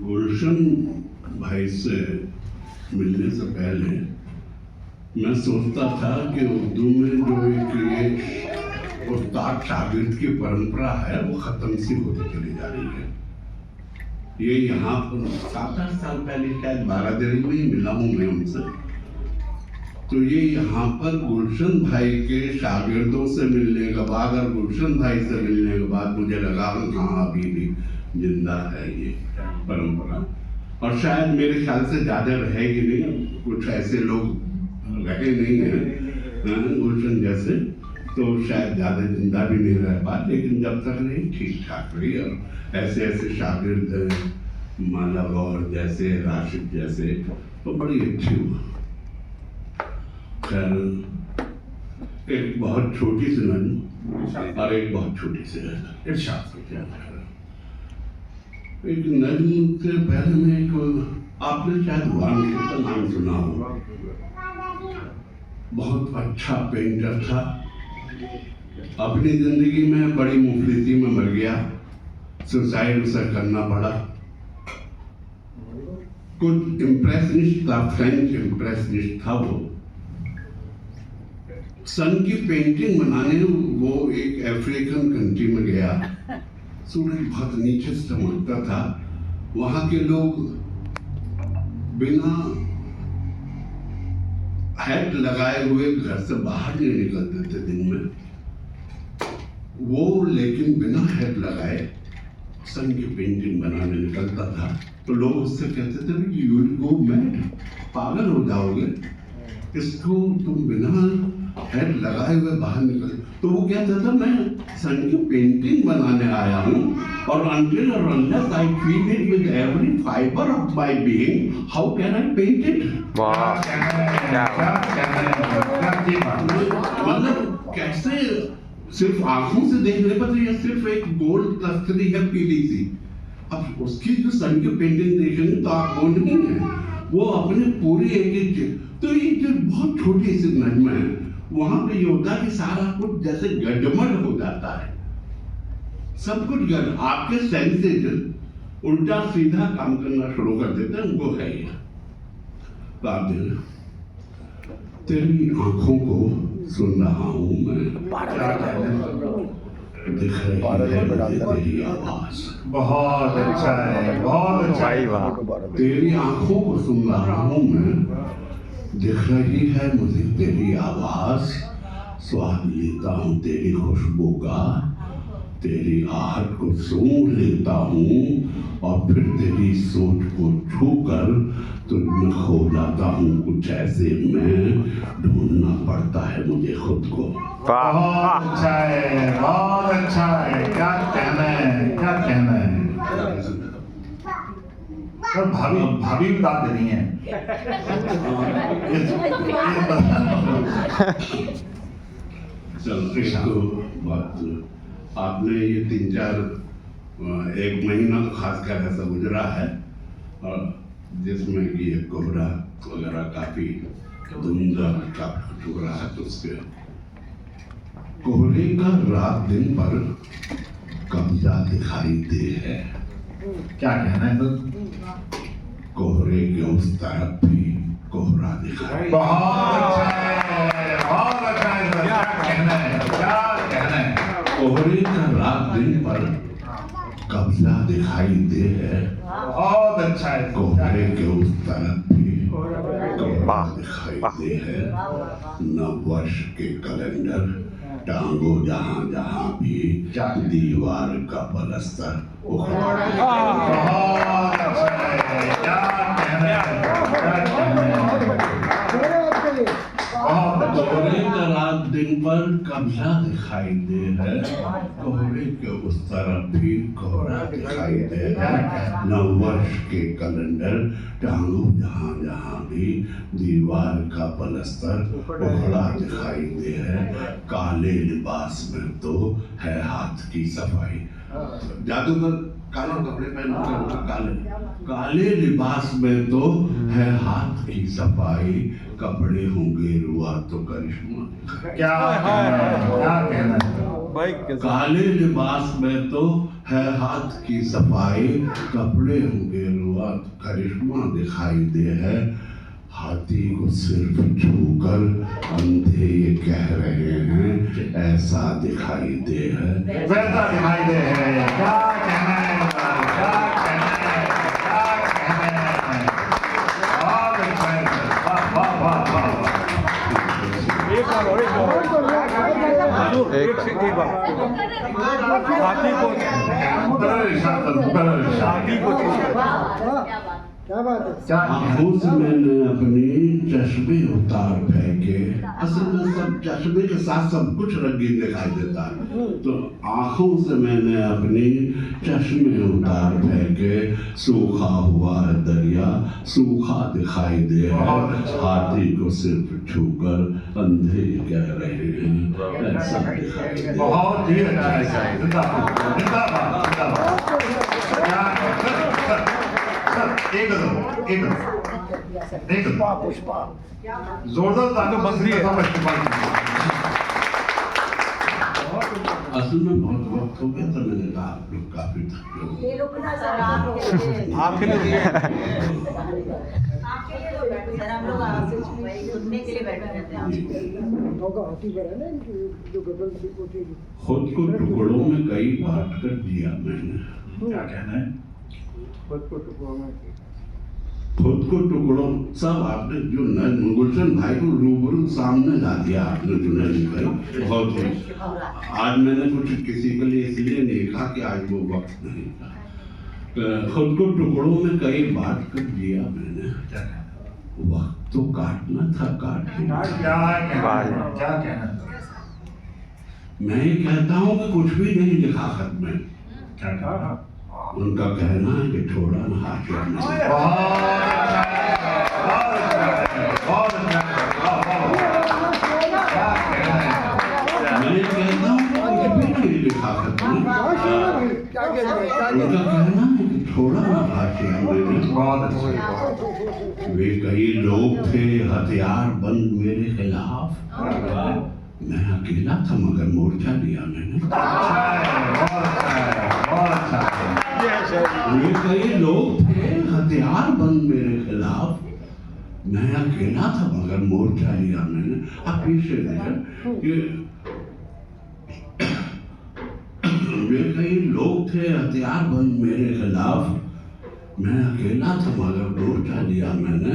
गुलशन भाई से मिलने से पहले मैं सोचता था कि उर्दू में जो एक ये उस्ताद शागिर्द की परंपरा है वो खत्म सी होती चली जा रही है। ये यहाँ पर 7-8 साल पहले शायद 12 दिन में ही मिला हूँ मैं उनसे। तो ये यहाँ पर गुलशन भाई के शागिर्दों से मिलने के बाद और गुलशन भाई से मिलने के बाद मुझे लगा हाँ अभी भी जिंदा है ये परंपरा, और शायद मेरे ख्याल से ज़्यादा रहेगी नहीं। कुछ ऐसे लोग रहे नहीं हैं गुलशन जैसे, तो शायद ज़्यादा जिंदा भी नहीं रह पाए, लेकिन जब तक रही ठीक ठाक रही। और ऐसे ऐसे शागिर्द माला गौर जैसे, राशिद जैसे, तो बड़ी अच्छी हुआ। खैर एक बहुत छोटी सी नज्म और एक बहुत छोटी सी इरशाद एक नज्म से पहले में एक आपने शायद वाल्मीकि का नाम सुना हो, बहुत अच्छा पेंटर था। अपनी जिंदगी में बड़ी मुफलिसी में मर गया, सुसाइड उसे करना पड़ा। कुछ इम्प्रेशनिस्ट था, फ्रेंच इम्प्रेशनिस्ट था वो। सन की पेंटिंग बनाने वो एक अफ्रीकन कंट्री में गया। सूरज बहुत नीचे से चमकता था, वहां के लोग बिना हैट लगाए हुए घर से बाहर नहीं निकलते थे दिन में। वो लेकिन बिना हैट लगाए सन की पेंटिंग बनाने निकलता था। तो लोग उससे कहते थे कि यू विल गो मैड, पागल हो जाओगे, इसको तुम बिना हेड लगाए हुए बाहर निकल। तो वो कहता था मैं सन की पेंटिंग बनाने आया हूँ, और until or unless I feel it with every fiber of my being, how can I paint it? मतलब कैसे सिर्फ आंखों से देखने पर ये सिर्फ एक गोल तस्तरी है पीली सी। अब उसकी जो सन की पेंटिंग देखेंगे तो आप गोल नहीं है, वो अपने पूरी एक तो ये जो बहुत छोटी सी नज्म है, वहां पे ये होता है कि सारा कुछ जैसे गडमड हो जाता है, सब कुछ गड, आपके सेंसेस उल्टा सीधा काम करना शुरू कर देते हैं। वो है ये बात देना, तेरी आंखों को सुन रहा हूं मैं, दिख रही है तेरी आवाज। बहुत अच्छा है, बहुत अच्छा है। तेरी आंखों को सुन रहा हूं मैं, दिख रही है मुझे तेरी आवाज। स्वाद लेता हूँ तेरी खुशबू का, तेरी आहट को सूंघ लेता हूँ, और फिर तेरी सोच को छूकर तुझमें खो जाता हूँ। कुछ ऐसे में ढूंढना पड़ता है मुझे खुद को। बहुत अच्छा है, बहुत अच्छा है। क्या कहना है, क्या कहना है। तो भाभी बता दे रही है। चलो बात, आपने ये 3-4 1 महीना तो खासकर ऐसा गुजरा है, और जिसमें कि ये कोहरा वगैरह काफी धुंधला काफी कुछ हो रहा है। तो उसके कोहरे का रात दिन पर कब्जा दिखाई दे है। क्या कहना है तो? कोहरे के उस तरफ भी कोहरा दिखाई। बहुत अच्छा है, बहुत अच्छा है। क्या कहना है, क्या कहना है। कोहरे का रात दिन पर कब्जा दिखाई दे है। बहुत अच्छा है। कोहरे के उस तरफ भी कोहरा दिखाई दे है। नववर्ष के कैलेंडर टांगो जहाँ जहाँ भी, दीवार का पलस्तर उखड़ा। बहुत अच्छा है। क्या कहना है, क्या कहना है। कोहरे का रात दिन पर कब्जा दिखाई दे है। कोहरे के उस तरफ भी कोहरा दिखाई दे है। नववर्ष के कैलेंडर टांगो जहाँ जहाँ भी, दीवार का पलस्तर उखड़ा दिखाई दे है। काले लिबास में तो है हाथ की सफाई। जादूगर काले कपड़े पहनकर काले लिबास में तो है हाथ की सफाई। कपड़े होंगे रुआ तो करिश्मा। क्या कहना है, क्या कहना है। भाई काले लिबास में तो है हाथ की सफाई, कपड़े होंगे रुआ करिश्मा दिखाई दे है। हाथी को सिर्फ छूकर अंधे ये कह रहे हैं ऐसा दिखाई दे है। वैसा दिखाई दे है। क्या कहना है, क्या कहना है, क्या कहना है। बहुत अच्छा है सर। वाह वाह वाह वाह वाह। एक बार हाथी को क्या बात है। आंखों से मैंने अपनी चश्मे उतार फेंके। असल में सब चश्मे के साथ सब कुछ रंगीन दिखाई देता है, तो आंखों से मैंने अपनी चश्मे उतार फेंके। सूखा हुआ है दरिया, सूखा दिखाई दे है। हाथी को सिर्फ छूकर अंधे कह रहे हैं ऐसा दिखाई दे। बहुत ही अच्छा है। जिंदाबाद जिंदाबाद जिंदाबाद। एक पुष्पा जोरदार बंदी है। असल में बहुत वक्त हो गया था, मैंने कहा आप लोग काफी थके हो। ये रुकना सर आपके लिए आपके लिए लोग बैठे सर, हम लोग आपसे सुनने के लिए बैठे रहते हैं। होगा हाथी पर है ना जो गगन की कोठी की। खुद को टुकड़ों में कई बांट कर दिया मैंने। क्या कहना है। खुद को टुकड़ों में खुद को टुकड़ों सब आपने जो गुलशन भाई को रूबरू सामने ला दिया आपने जुनैद भाई। बहुत ही आज मैंने कुछ किसी के लिए इसलिए नहीं कहा कि आज वो वक्त नहीं था। खुद को टुकड़ों में कई बांट कर दिया मैंने। क्या कहना। वक्त तो काटना था, काट ही दिया। क्या कहना है, क्या कहना। मैं ये कहता हूँ कि कुछ भी नहीं लिखा खत में। क्या कहना। उनका कहना है कि छोड़ा ना हाशिया में। बहुत अच्छा है, बहुत अच्छा है, बहुत अच्छा है। क्या कहना है। मैं ये कहता हूँ कि कुछ भी नहीं लिखा खत में। क्या कहना है। उनका कहना है कि छोड़ा ना हाशिया में। बहुत अच्छा। वे कई लोग थे हथियार बंद मेरे खिलाफ। मैं अकेला था मगर मोर्चा लिया मैंने। अच्छा है, बहुत अच्छा है, बहुत अच्छा है। वे कई लोग थे हथियार बंद मेरे खिलाफ। मैं अकेला था मगर मोर्चा लिया मैंने। आप पीछे देखिए, वे कई लोग थे हथियार बंद मेरे खिलाफ। मैं अकेला था मगर मोर्चा लिया मैंने।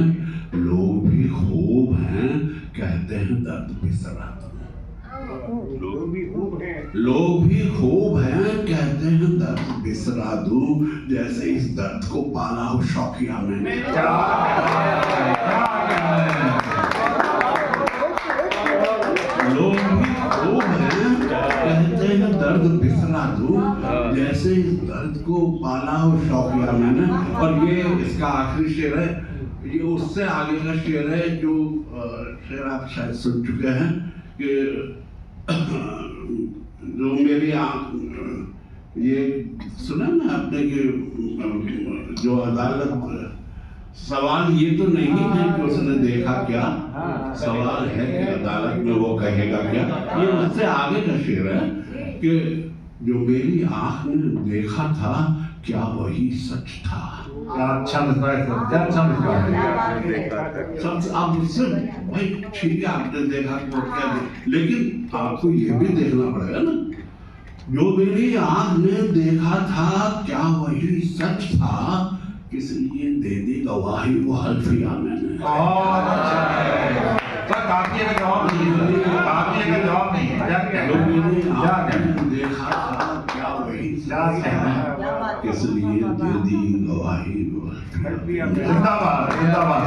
लोग भी खूब हैं कहते हैं दर्द बिसरा। लोग भी खूब हैं कहते हैं दर्द बिसरा दूं। जैसे इस दर्द को पाला हो शौकिया मैंने। लोग भी खूब हैं कहते हैं दर्द बिसरा दूं। जैसे इस दर्द को पाला हो शौकिया मैंने। और ये इसका आखिरी शेर है। ये उससे आगे का शेर है जो शेर आप शायद सुन चुके हैं कि जो मेरी ये सुना ना आपने कि जो अदालत, सवाल ये तो नहीं है कि उसने देखा क्या, सवाल है कि अदालत में वो कहेगा क्या। ये उससे आगे का शेर है कि जो मेरी आंख ने देखा था क्या वही सच था। क्या अच्छा मिलता है, क्या अच्छा मिलता है। सब आप उससे भाई ठीक है आपने देखा तो क्या, लेकिन आपको ये भी देखना पड़ेगा ना जो मेरी आंख ने देखा था क्या वही सच था। किस लिए दे दी गवाही वो हल्फिया मैंने। बहुत अच्छा है। सर काफी का जवाब नहीं है, काफी का जवाब नहीं है। क्या जो कहना है, मेरी क्या आंख कहना ने देखा था क्या वही क्या सच कहना था। किस लिए दे दी गवाही वो हल्फिया मैंने। जिंदाबाद जिंदाबाद।